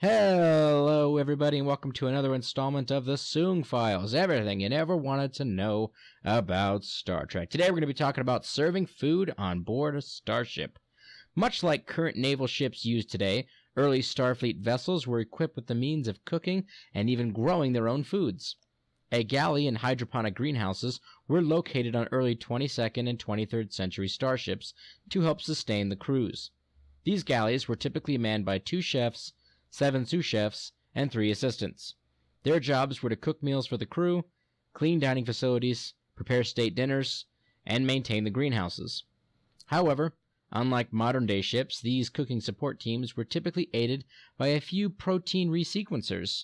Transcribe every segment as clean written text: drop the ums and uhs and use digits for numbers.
Hello everybody and welcome to another installment of the Soong Files, everything you never wanted to know about Star Trek. Today we're going to be talking about serving food on board a starship. Much like current naval ships used today, early Starfleet vessels were equipped with the means of cooking and even growing their own foods. A galley and hydroponic greenhouses were located on early 22nd and 23rd century starships to help sustain the crews. These galleys were typically manned by 2 chefs, 7 sous chefs, and 3 assistants. Their jobs were to cook meals for the crew, clean dining facilities, prepare state dinners, and maintain the greenhouses. However, unlike modern-day ships, these cooking support teams were typically aided by a few protein resequencers.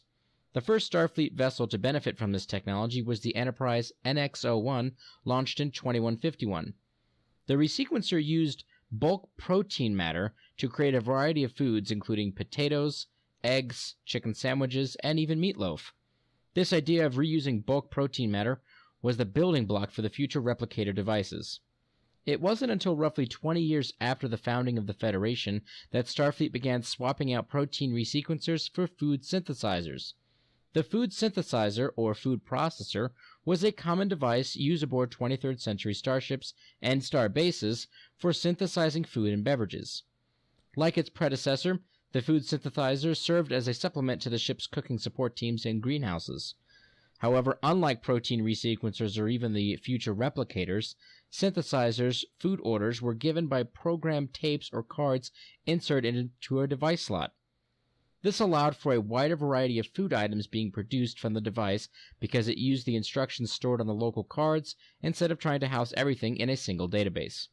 The first Starfleet vessel to benefit from this technology was the Enterprise NX-01, launched in 2151. The resequencer used bulk protein matter to create a variety of foods, including potatoes, eggs, chicken sandwiches, and even meatloaf. This idea of reusing bulk protein matter was the building block for the future replicator devices. It wasn't until roughly 20 years after the founding of the Federation that Starfleet began swapping out protein resequencers for food synthesizers. The food synthesizer, or food processor, was a common device used aboard 23rd century starships and star bases for synthesizing food and beverages. Like its predecessor, the food synthesizer served as a supplement to the ship's cooking support teams and greenhouses. However, unlike protein resequencers or even the future replicators, synthesizers' food orders were given by programmed tapes or cards inserted into a device slot. This allowed for a wider variety of food items being produced from the device because it used the instructions stored on the local cards instead of trying to house everything in a single database.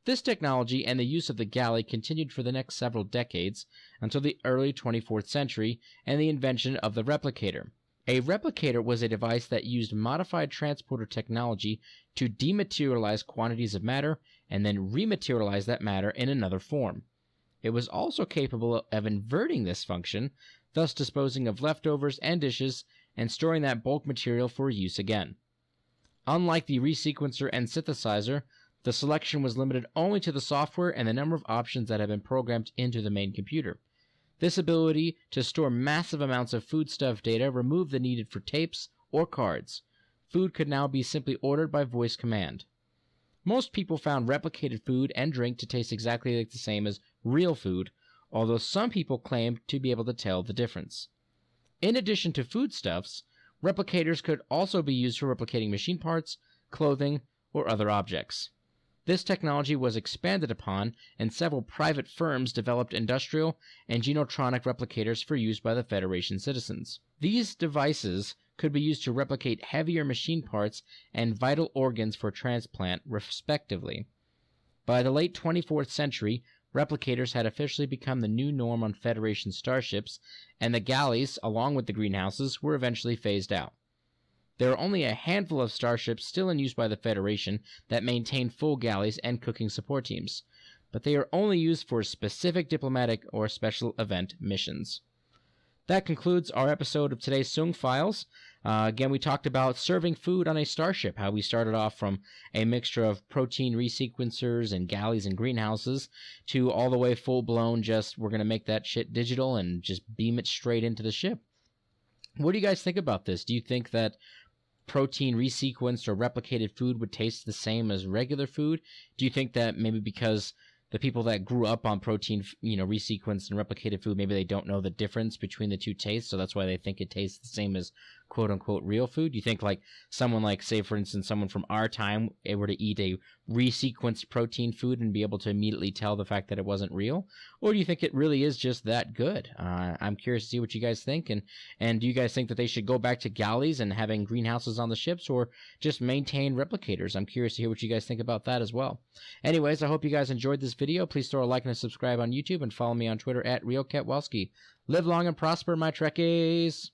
This technology and the use of the galley continued for the next several decades until the early 24th century and the invention of the replicator. A replicator was a device that used modified transporter technology to dematerialize quantities of matter and then rematerialize that matter in another form. It was also capable of inverting this function, thus disposing of leftovers and dishes and storing that bulk material for use again. Unlike the resequencer and synthesizer, the selection was limited only to the software and the number of options that had been programmed into the main computer. This ability to store massive amounts of foodstuff data removed the need for tapes or cards. Food could now be simply ordered by voice command. Most people found replicated food and drink to taste exactly like the same as real food, although some people claimed to be able to tell the difference. In addition to foodstuffs, replicators could also be used for replicating machine parts, clothing, or other objects. This technology was expanded upon, and several private firms developed industrial and genotronic replicators for use by the Federation citizens. These devices could be used to replicate heavier machine parts and vital organs for transplant, respectively. By the late 24th century, replicators had officially become the new norm on Federation starships, and the galleys, along with the greenhouses, were eventually phased out. There are only a handful of starships still in use by the Federation that maintain full galleys and cooking support teams, but they are only used for specific diplomatic or special event missions. That concludes our episode of today's Soong Files. Again, we talked about serving food on a starship, how we started off from a mixture of protein resequencers and galleys and greenhouses to all the way full-blown just we're going to make that shit digital and just beam it straight into the ship. What do you guys think about this? Do you think that protein resequenced or replicated food would taste the same as regular food? Do you think that maybe because the people that grew up on protein, resequenced and replicated food, maybe they don't know the difference between the two tastes, so that's why they think it tastes the same as quote-unquote real food? Do you think like someone like, say, for instance, someone from our time, they were to eat a resequenced protein food and be able to immediately tell the fact that it wasn't real? Or do you think it really is just that good? I'm curious to see what you guys think, and do you guys think that they should go back to galleys and having greenhouses on the ships, or just maintain replicators? I'm curious to hear what you guys think about that as well. Anyways, I hope you guys enjoyed this video. Please throw a like and a subscribe on YouTube, and follow me on Twitter at RealKetwolski. Live long and prosper, my Trekkies!